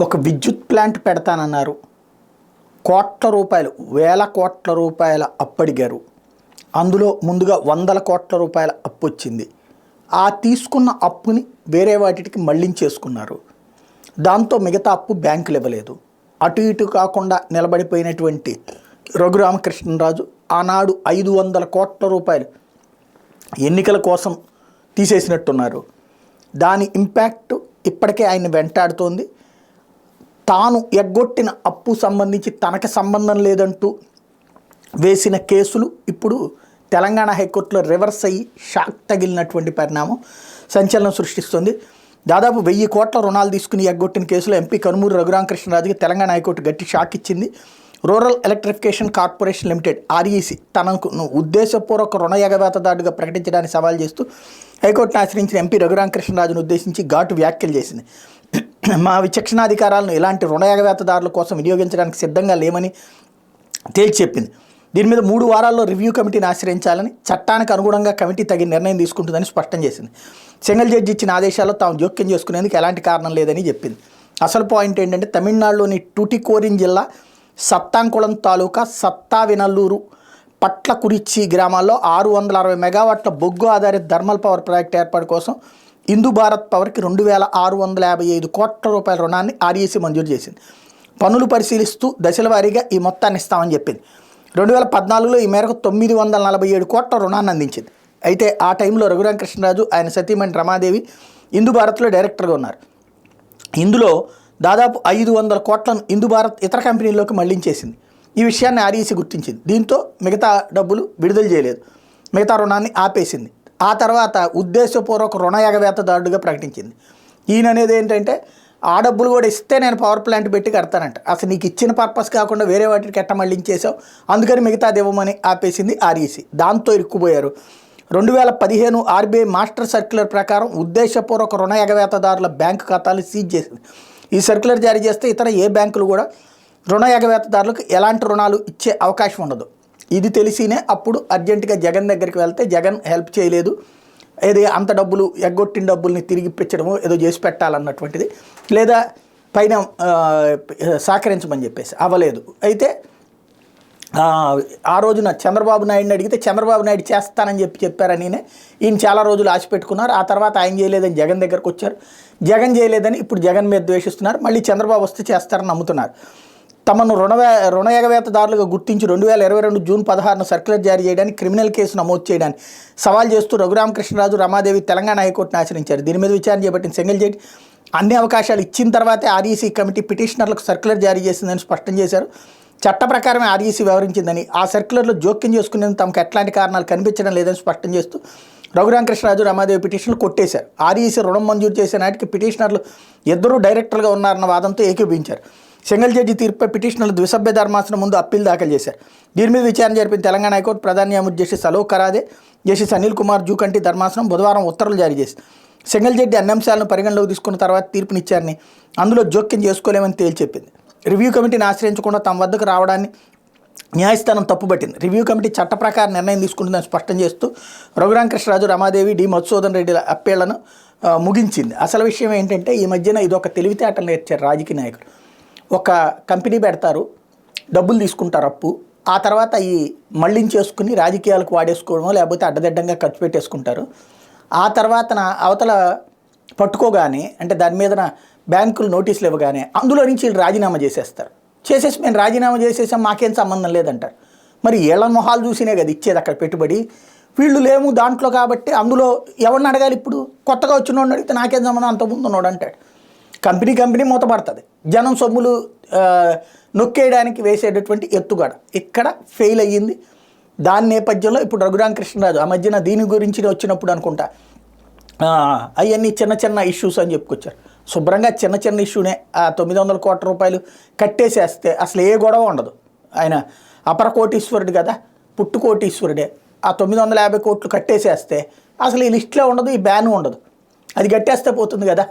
ఒక విద్యుత్ ప్లాంట్ పెడతానన్నారు. కోట్ల రూపాయలు, వేల కోట్ల రూపాయల అప్పు అడిగారు. అందులో ముందుగా వందల కోట్ల రూపాయల అప్పు వచ్చింది. ఆ తీసుకున్న అప్పుని వేరే వాటికి మళ్లించేసుకున్నారు. దాంతో మిగతా అప్పు బ్యాంకులు ఇవ్వలేదు. అటు ఇటు కాకుండా నిలబడిపోయినటువంటి రఘురామకృష్ణరాజు ఆనాడు 500 కోట్ల రూపాయలు ఎన్నికల కోసం తీసేసినట్టున్నారు. దాని ఇంపాక్ట్ ఇప్పటికే ఆయన వెంటాడుతోంది. తాను ఎగ్గొట్టిన అప్పు సంబంధించి తనకు సంబంధం లేదంటూ వేసిన కేసులు ఇప్పుడు తెలంగాణ హైకోర్టులో రివర్స్ అయ్యి షాక్ తగిలినటువంటి పరిణామం సంచలనం సృష్టిస్తుంది. దాదాపు 1000 కోట్ల రుణాలు తీసుకుని ఎగ్గొట్టిన కేసులో ఎంపీ కనుమూరు రఘురామకృష్ణరాజుకి తెలంగాణ హైకోర్టు గట్టి షాక్ ఇచ్చింది. Rural electrification corporation limited REC తనకు ఉద్దేశపూర్వక రుణ ఎగవేతదారుడిగా ప్రకటించడానికి సవాల్ చేస్తూ హైకోర్టును ఆశ్రయించిన ఎంపీ రఘురామకృష్ణరాజును ఉద్దేశించి ఘాటు వ్యాఖ్యలు చేసింది. మా విచక్షణాధికారాలను ఇలాంటి రుణ ఎగవేతదారుల కోసం వినియోగించడానికి సిద్ధంగా లేమని తేల్చి చెప్పింది. దీని మీద 3 వారాల్లో రివ్యూ కమిటీని ఆశ్రయించాలని, చట్టానికి అనుగుణంగా కమిటీ తగిన నిర్ణయం తీసుకుంటుందని స్పష్టం చేసింది. సింగిల్ జడ్జి ఇచ్చిన ఆదేశాల్లో తాము జోక్యం చేసుకునేందుకు ఎలాంటి కారణం లేదని చెప్పింది. అసలు పాయింట్ ఏంటంటే తమిళనాడులోని టూటికోరిన్ జిల్లా సత్తాంకుళం తాలూకా సత్తావినల్లూరు పట్లకురిచి గ్రామాల్లో 660 మెగావాట్ల బొగ్గు ఆధారిత థర్మల్ పవర్ ప్రాజెక్ట్ ఏర్పాటు కోసం హిందూ భారత్ పవర్కి 2655 కోట్ల రూపాయల రుణాన్ని ఆర్ఈసీ మంజూరు చేసింది. పనులు పరిశీలిస్తూ దశల వారీగా ఈ మొత్తాన్ని ఇస్తామని చెప్పింది. 2014లో ఈ మేరకు 947 కోట్ల రుణాన్ని అందించింది. అయితే ఆ టైంలో రఘురామకృష్ణరాజు, ఆయన సతీమణి రమాదేవి హిందూ భారత్లో డైరెక్టర్గా ఉన్నారు. ఇందులో దాదాపు 500 కోట్లను హిందూ భారత్ ఇతర కంపెనీల్లోకి మళ్లించేసింది. ఈ విషయాన్ని ఆర్ఈసీ గుర్తించింది. దీంతో మిగతా డబ్బులు విడుదల చేయలేదు, మిగతా రుణాన్ని ఆపేసింది. ఆ తర్వాత ఉద్దేశపూర్వక రుణ ఎగవేతదారుడిగా ప్రకటించింది. ఈయన అనేది ఏంటంటే ఆ డబ్బులు కూడా ఇస్తే నేను పవర్ ప్లాంట్ పెట్టి కడతానంట. అసలు నీకు ఇచ్చిన పర్పస్ కాకుండా వేరే వాటికి ఎట్ట మళ్ళించేసావు, అందుకని మిగతాది ఇవ్వమని ఆపేసింది ఆర్ఈసీ. దాంతో ఇరుక్కుపోయారు. 2015 ఆర్బీఐ మాస్టర్ సర్క్యులర్ ప్రకారం ఉద్దేశపూర్వక రుణ ఎగవేతదారుల బ్యాంకు ఖాతాలు సీజ్ చేసింది. ఈ సర్క్యులర్ జారీ చేస్తే ఇతర ఏ బ్యాంకులు కూడా రుణ ఎగవేతదారులకు ఎలాంటి రుణాలు ఇచ్చే అవకాశం ఉండదు. ఇది తెలిసినే అప్పుడు అర్జెంటుగా జగన్ దగ్గరికి వెళ్తే జగన్ హెల్ప్ చేయలేదు, ఏది అంత డబ్బులు ఎగ్గొట్టిన డబ్బుల్ని తిరిగి ఇప్పించడము ఏదో చేసి పెట్టాలన్నటువంటిది, లేదా పైన సహకరించమని చెప్పేసి అవ్వలేదు. అయితే ఆ రోజున చంద్రబాబు నాయుడిని అడిగితే చంద్రబాబు నాయుడు చేస్తానని చెప్పారని ఈయన చాలా రోజులు ఆశ పెట్టుకున్నారు. ఆ తర్వాత ఆయన చేయలేదని జగన్ దగ్గరకు వచ్చారు. జగన్ చేయలేదని ఇప్పుడు జగన్ మీద ద్వేషిస్తున్నారు. మళ్ళీ చంద్రబాబు వస్తే చేస్తారని నమ్ముతున్నారు. తమను రుణ ఎగవేతదారులుగా గుర్తించి 2022 జూన్ 16న సర్క్యులర్ జారీ చేయడానికి, క్రిమినల్ కేసు నమోదు చేయడానికి సవాల్ చేస్తూ రఘురామకృష్ణరాజు, రమాదేవి తెలంగాణ హైకోర్టును ఆశ్రయించారు. దీని మీద విచారణ చేపట్టిన సింగిల్ జడ్జి అన్ని అవకాశాలు ఇచ్చిన తర్వాతే ఆర్ఈసీ కమిటీ పిటిషనర్లకు సర్క్యులర్ జారీ చేసిందని స్పష్టం చేశారు. చట్ట ప్రకారమే ఆర్ఈసీ వ్యవహరించిందని, ఆ సర్క్యులర్లో జోక్యం చేసుకునేందుకు తమకు ఎట్లాంటి కారణాలు కనిపించడం లేదని స్పష్టం చేస్తూ రఘురామకృష్ణరాజు, రమాదేవి పిటిషన్లు కొట్టేశారు. ఆర్ఈసీ రుణం మంజూరు చేసే నాటికి పిటిషనర్లు ఇద్దరూ డైరెక్టర్గా ఉన్నారన్న వాదంతో ఏకీభవించారు. సింగిల్ జడ్జి తీర్పుపై పిటిషనర్లు ద్విసభ్య ధర్మాసనం ముందు అప్పీల్ దాఖలు చేశారు. దీని మీద విచారణ జరిపిన తెలంగాణ హైకోర్టు ప్రధాన న్యాయమూర్తి జస్టిస్ అలోక్ కరాదే, జస్టిస్ అనిల్ కుమార్ జూకంటి ధర్మాసనం బుధవారం ఉత్తర్వులు జారీ చేసింది. సింగిల్ జడ్జి అన్ని అంశాలను పరిగణలోకి తీసుకున్న తర్వాత తీర్పునిచ్చారని, అందులో జోక్యం చేసుకోలేమని తేల్చెప్పింది. రివ్యూ కమిటీని ఆశ్రయించకుండా తమ వద్దకు రావడాన్ని న్యాయస్థానం తప్పుపట్టింది. రివ్యూ కమిటీ చట్ట ప్రకారం నిర్ణయం తీసుకుంటుందని స్పష్టం చేస్తూ రఘురామకృష్ణరాజు, రమాదేవి, డి మధుసూదన్ రెడ్డిల అప్పీళ్లను ముగించింది. అసలు విషయం ఏంటంటే ఈ మధ్యన ఇదొక తెలివితేటలు నేర్చారు రాజకీయ నాయకులు. ఒక కంపెనీ పెడతారు, డబ్బులు తీసుకుంటారు అప్పు, ఆ తర్వాత ఈ మళ్ళించేసుకుని రాజకీయాలకు వాడేసుకోవడమో లేకపోతే అడ్డదిడ్డంగా ఖర్చు పెట్టేసుకుంటారు. ఆ తర్వాత అవతల పట్టుకోగానే, అంటే దాని మీద బ్యాంకులు నోటీసులు ఇవ్వగానే అందులో నుంచి వీళ్ళు రాజీనామా చేసేస్తారు. చేసేసి మేము రాజీనామా చేసేసాం, మాకేం సంబంధం లేదంటారు. మరి ఏళ్ళ మొహాలు చూసినే కదా ఇచ్చేది అక్కడ పెట్టుబడి. వీళ్ళు లేము దాంట్లో కాబట్టి అందులో ఎవరిని అడగాలి? ఇప్పుడు కొత్తగా వచ్చిన వాడిని అడిగితే నాకేం సంబంధం, అంతకుముందు ఉన్నాడు అంటాడు. కంపెనీ మూతపడుతుంది. జనం సొమ్ములు నొక్కేయడానికి వేసేటటువంటి ఎత్తుగడ ఇక్కడ ఫెయిల్ అయ్యింది. దాని నేపథ్యంలో ఇప్పుడు రఘురామకృష్ణరాజు ఆ మధ్యన దీని గురించి వచ్చినప్పుడు అనుకుంటా అవన్నీ చిన్న ఇష్యూస్ అని చెప్పుకొచ్చారు. శుభ్రంగా చిన్న ఇష్యూనే. ఆ 900 కోట్ల రూపాయలు కట్టేసేస్తే అసలు ఏ గొడవ ఉండదు. ఆయన అపర కోటీశ్వరుడు కదా, పుట్టు కోటీశ్వరుడే. ఆ 950 కోట్లు కట్టేసేస్తే అసలు ఈ లిస్టులో ఉండదు, ఈ బ్యాన్ ఉండదు. అది కట్టేస్తే పోతుంది కదా.